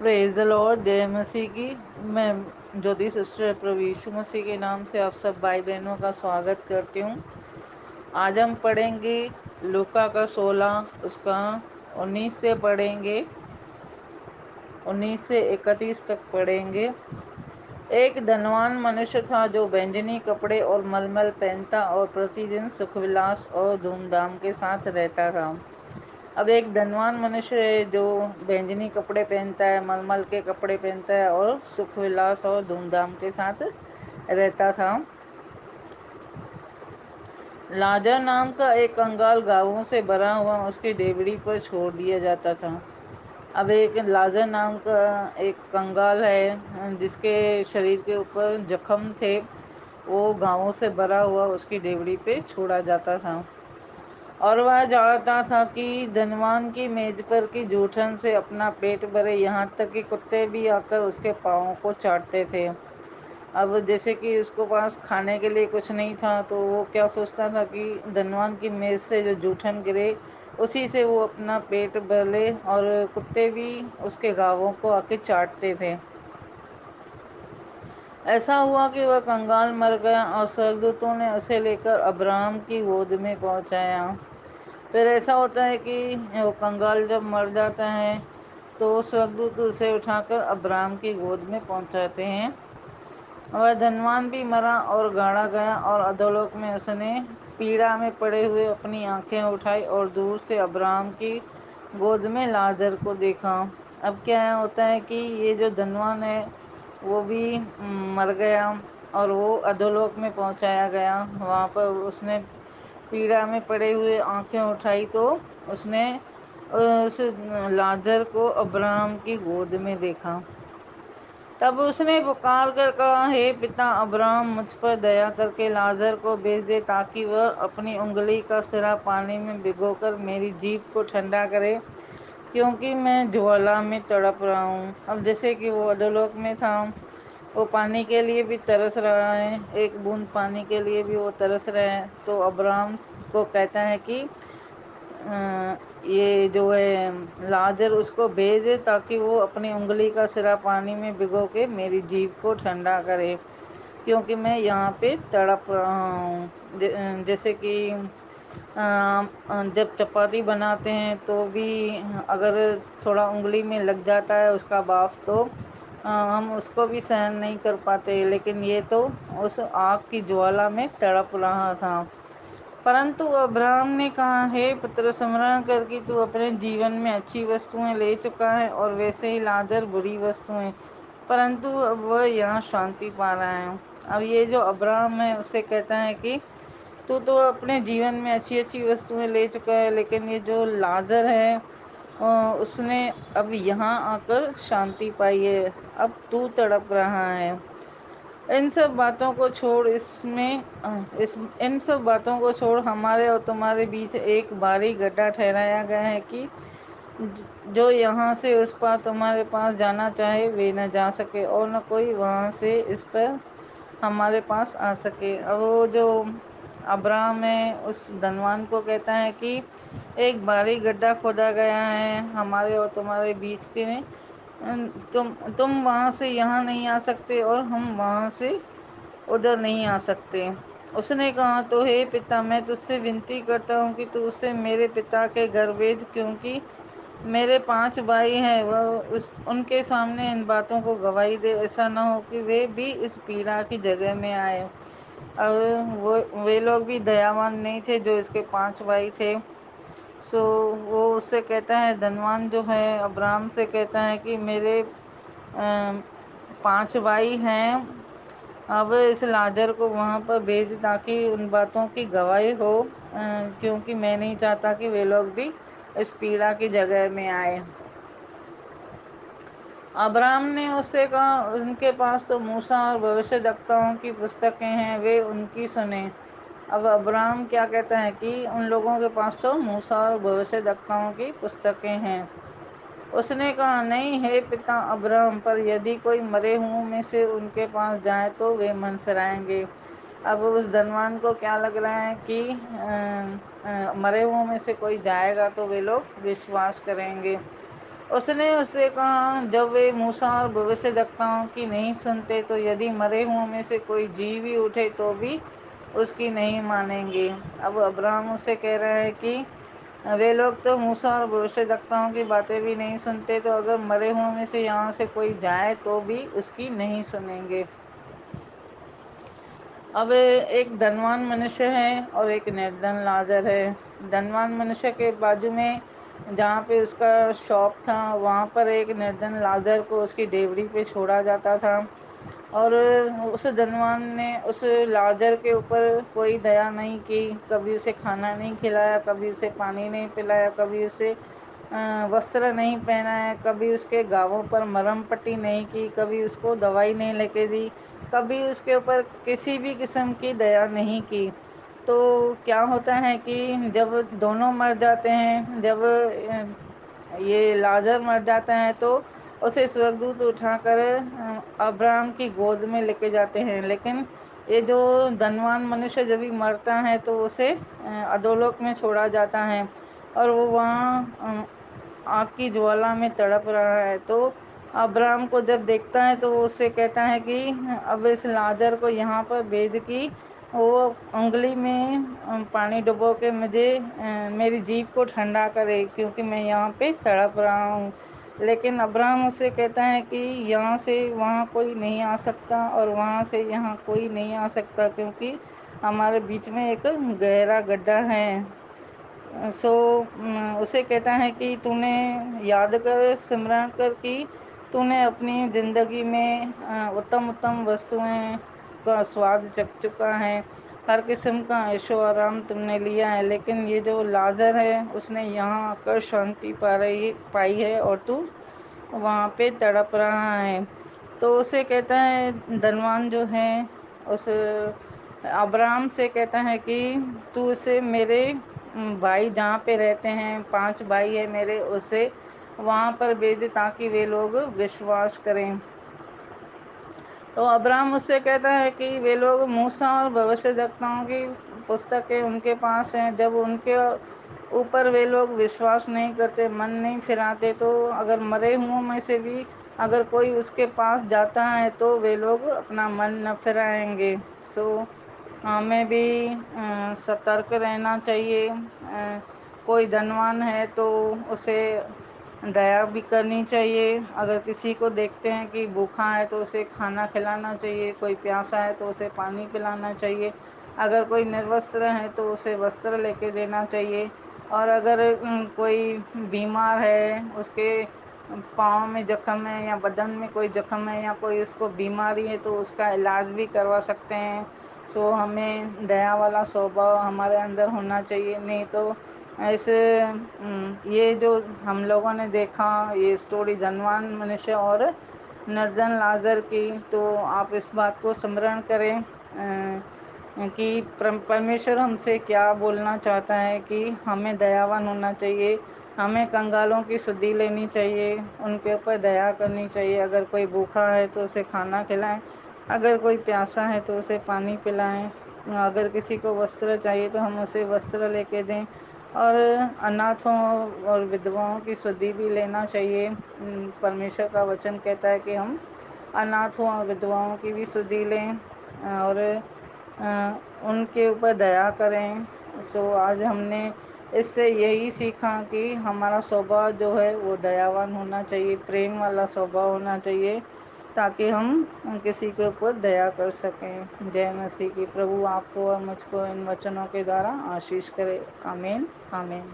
Praise the Lord, जय मसीह की। मैं ज्योति सिस्टर प्रभु यीशु मसीह के नाम से आप सब भाई बहनों का स्वागत करती हूँ। आज हम पढ़ेंगे लूका का 16, उसका 19 से पढ़ेंगे, 19 से 31 तक पढ़ेंगे। एक धनवान मनुष्य था जो बैंजनी कपड़े और मलमल पहनता और प्रतिदिन सुखविलास और धूमधाम के साथ रहता था। अब एक धनवान मनुष्य है जो बैंजनी कपड़े पहनता है, मलमल के कपड़े पहनता है और सुख विलास और धूमधाम के साथ रहता था। लाजर नाम का एक कंगाल घावों से भरा हुआ उसकी डेवड़ी पर छोड़ दिया जाता था। अब एक लाजर नाम का एक कंगाल है जिसके शरीर के ऊपर जख्म थे, वो घावों से भरा हुआ उसकी डेवड़ी पे छोड़ा जाता था। और वह जानता था कि धनवान की मेज पर की जूठन से अपना पेट भरे, यहाँ तक कि कुत्ते भी आकर उसके पाँवों को चाटते थे। अब जैसे कि उसको पास खाने के लिए कुछ नहीं था, तो वो क्या सोचता था कि धनवान की मेज से जो जूठन गिरे उसी से वो अपना पेट भर ले, और कुत्ते भी उसके घावों को आके चाटते थे। ऐसा हुआ कि वह कंगाल मर गया और स्वर्गदूतों ने उसे लेकर अब्राहम की गोद में पहुंचाया। फिर ऐसा होता है कि वो कंगाल जब मर जाता है तो स्वर्गदूत उसे उठाकर अब्राहम की गोद में पहुंचाते हैं। वह धनवान भी मरा और गाड़ा गया, और अधोलोक में उसने पीड़ा में पड़े हुए अपनी आंखें उठाई और दूर से अब्राहम की गोद में लाजर को देखा। अब क्या होता है कि ये जो धनवान है वो भी मर गया और वो अधोलोक में पहुंचाया गया। वहाँ पर उसने पीड़ा में पड़े हुए आंखें उठाई तो उसने उस लाजर को अब्राहम की गोद में देखा। तब उसने पुकार कर कहा, हे पिता अब्राहम, मुझ पर दया करके लाजर को भेज दे ताकि वह अपनी उंगली का सिरा पानी में भिगोकर मेरी जीभ को ठंडा करे, क्योंकि मैं ज्वाला में तड़प रहा हूँ। अब जैसे कि वो अधोलोक में था, वो पानी के लिए भी तरस रहा है, एक बूंद पानी के लिए भी वो तरस रहा है। तो अब्राहम को कहता है कि ये जो है लाजर उसको भेजे ताकि वो अपनी उंगली का सिरा पानी में भिगो के मेरी जीभ को ठंडा करे, क्योंकि मैं यहाँ पे तड़प रहा हूँ। जैसे कि जब चपाती बनाते हैं तो भी अगर थोड़ा उंगली में लग जाता है उसका भाप, तो हम उसको भी सहन नहीं कर पाते, लेकिन ये तो उस आग की ज्वाला में तड़प रहा था। परंतु अब्राहम ने कहा, हे पुत्र, स्मरण कर कि तू अपने जीवन में अच्छी वस्तुएं ले चुका है और वैसे ही लाजर बुरी वस्तुएं, परंतु अब वह यहाँ शांति पा रहा है। अब ये जो अब्राहम है उससे कहता है कि तू तो अपने जीवन में अच्छी अच्छी वस्तुएं ले चुका है, लेकिन ये जो लाजर है उसने अब यहाँ आकर शांति पाई है, अब तू तड़प रहा है। इन सब बातों को छोड़ इन सब बातों को छोड़ हमारे और तुम्हारे बीच एक भारी गड्ढा ठहराया गया है कि जो यहाँ से उस पार तुम्हारे पास जाना चाहे वे न जा सके, और न कोई वहाँ से इस पर हमारे पास आ सके। और वो जो अब्राहम है उस धनवान को कहता है कि एक भारी गड्ढा खोदा गया है हमारे और तुम्हारे बीच के में, तुम वहाँ से यहाँ नहीं आ सकते और हम वहाँ से उधर नहीं आ सकते। उसने कहा, तो हे पिता, मैं तुझसे विनती करता हूँ कि तू उससे मेरे पिता के घर भेज, क्योंकि मेरे 5 भाई हैं, वह उनके सामने इन बातों को गवाही दे, ऐसा न हो कि वे भी इस पीड़ा की जगह में आए। अब वे लोग भी दयावान नहीं थे जो इसके 5 भाई थे। सो वो उससे कहता है, धनवान जो है अब्राहम से कहता है कि मेरे 5 भाई हैं, अब इस लाजर को वहाँ पर भेज ताकि उन बातों की गवाही हो, क्योंकि मैं नहीं चाहता कि वे लोग भी इस पीड़ा की जगह में आए। अब्राहम ने उससे कहा, उनके पास तो मूसा और भविष्यद्वक्ताओं की पुस्तकें हैं, वे उनकी सुने। अब अब्राहम क्या कहता है कि उन लोगों के पास तो मूसा और भविष्यद्वक्ताओं की पुस्तकें हैं। उसने कहा, नहीं हे पिता अब्राहम, पर यदि कोई मरे हुओं में से उनके पास जाए तो वे मन फिराएंगे। अब उस धनवान को क्या लग रहा है कि मरे हुओं में से कोई जाएगा तो वे लोग विश्वास करेंगे। اس نے اس سے کہا، جب وہ موسیٰ اور بھوشیہ کی نہیں سنتے تو یدی مرے ہوں میں سے کوئی جی بھی اٹھے تو بھی اس کی نہیں مانیں گے۔ اب ابراہم اس سے کہہ رہا ہے کہ وہ لوگ تو موسیٰ اور بھوشیہ کی باتیں بھی نہیں سنتے، تو اگر مرے ہوں میں سے یہاں سے کوئی جائے تو بھی اس کی نہیں سنیں گے۔ اب ایک دھنوان منشیہ ہے اور ایک نردن لازر ہے۔ دھنوان منشیہ کے بازو میں جہاں پہ اس کا شاپ تھا، وہاں پر ایک نردن لازر کو اس کی ڈیوڑی پہ چھوڑا جاتا تھا، اور اس دھنوان نے اس لازر کے اوپر کوئی دیا نہیں کی، کبھی اسے کھانا نہیں کھلایا، کبھی اسے پانی نہیں پلایا، کبھی اسے وستر نہیں پہنایا، کبھی اس کے گھاووں پر مرہم پٹی نہیں کی، کبھی اس کو دوائی نہیں لے کے دی، کبھی اس کے اوپر کسی بھی قسم کی دیا نہیں کی۔ تو کیا ہوتا ہے کہ جب دونوں مر جاتے ہیں، جب یہ لازر مر جاتا ہے تو اسے سورگدوت اٹھا کر ابراہم کی گود میں لے کے جاتے ہیں، لیکن یہ جو دھنوان منشیہ جب بھی مرتا ہے تو اسے ادھولوک میں چھوڑا جاتا ہے، اور وہ وہاں آگ کی جوالا میں تڑپ رہا ہے۔ تو ابراہم کو جب دیکھتا ہے تو وہ اس سے کہتا ہے کہ اب اس لازر کو یہاں پر بھیج کی وہ انگلی میں پانی ڈبو کے مجھے میری جیبھ کو ٹھنڈا کرے، کیونکہ میں یہاں پہ تڑپ رہا ہوں۔ لیکن ابراہم اس سے کہتا ہے کہ یہاں سے وہاں کوئی نہیں آ سکتا اور وہاں سے یہاں کوئی نہیں آ سکتا، کیونکہ ہمارے بیچ میں ایک گہرا گڈھا ہے۔ سو اسے کہتا ہے کہ تو نے یاد کر، سمرن کر کہ تو نے اپنی زندگی میں اتم وستویں کا سواد چکھ چکا ہے، ہر قسم کا عیش و آرام تم نے لیا ہے، لیکن یہ جو لازر ہے اس نے یہاں آ کر شانتی پائی ہے اور تو وہاں پہ تڑپ رہا ہے۔ تو اسے کہتا ہے دھنوان جو ہے، اس ابراہم سے کہتا ہے کہ تو اسے میرے بھائی جہاں پہ رہتے ہیں، 5 بھائی ہیں میرے، اسے وہاں پر بھیج تاکہ وہ لوگ وشواس کریں۔ تو ابراہم اس سے کہتا ہے کہ وہ لوگ موسیٰ اور بھوشیہ کی پستکیں ان کے پاس ہیں، جب ان کے اوپر وہ لوگ وشواس نہیں کرتے، من نہیں پھراتے، تو اگر مرے ہوں میں سے بھی اگر کوئی اس کے پاس جاتا ہے تو وہ لوگ اپنا من نہ پھرائیں گے۔ سو ہمیں بھی سترک رہنا چاہیے۔ کوئی دھنوان ہے تو اسے دیا بھی کرنی چاہیے، اگر کسی کو دیکھتے ہیں کہ بھوکا ہے تو اسے کھانا کھلانا چاہیے، کوئی پیاسا ہے تو اسے پانی پلانا چاہیے، اگر کوئی نروستر ہے تو اسے وستر لے کے دینا چاہیے، اور اگر کوئی بیمار ہے، اس کے پاؤں میں زخم ہے یا بدن میں کوئی زخم ہے یا کوئی اس کو بیماری ہے تو اس کا علاج بھی کروا سکتے ہیں۔ سو ہمیں دیا والا سوبھاؤ ہمارے اندر ہونا چاہیے، نہیں تو ایسے یہ جو ہم لوگوں نے دیکھا یہ اسٹوری دھنوان منشیہ اور نردن لازر کی، تو آپ اس بات کو سمرن کریں کہ پرمیشور ہم سے کیا بولنا چاہتا ہے، کہ ہمیں دیاوان ہونا چاہیے، ہمیں کنگالوں کی سدھی لینی چاہیے، ان کے اوپر دیا کرنی چاہیے، اگر کوئی بھوکا ہے تو اسے کھانا کھلائیں، اگر کوئی پیاسا ہے تو اسے پانی پلائیں، اگر کسی کو وستر چاہیے تو ہم اسے وستر لے کے دیں، اور اناتھوں اور ودھواؤں کی سدھی بھی لینا چاہیے۔ پرمیشور کا وچن کہتا ہے کہ ہم اناتھوں اور ودھواؤں کی بھی سدھی لیں اور ان کے اوپر دیا کریں۔ سو آج ہم نے اس سے یہی سیکھا کہ ہمارا سوبھاؤ جو ہے وہ دیاوان ہونا چاہیے، پریم والا سوبھاؤ ہونا چاہیے، تاکہ ہم کسی کے اوپر دیا کر سکیں۔ جے مسیح کی۔ پربھو آپ کو اور مجھ کو ان وچنوں کے دوارا آشیش کرے۔ آمین آمین۔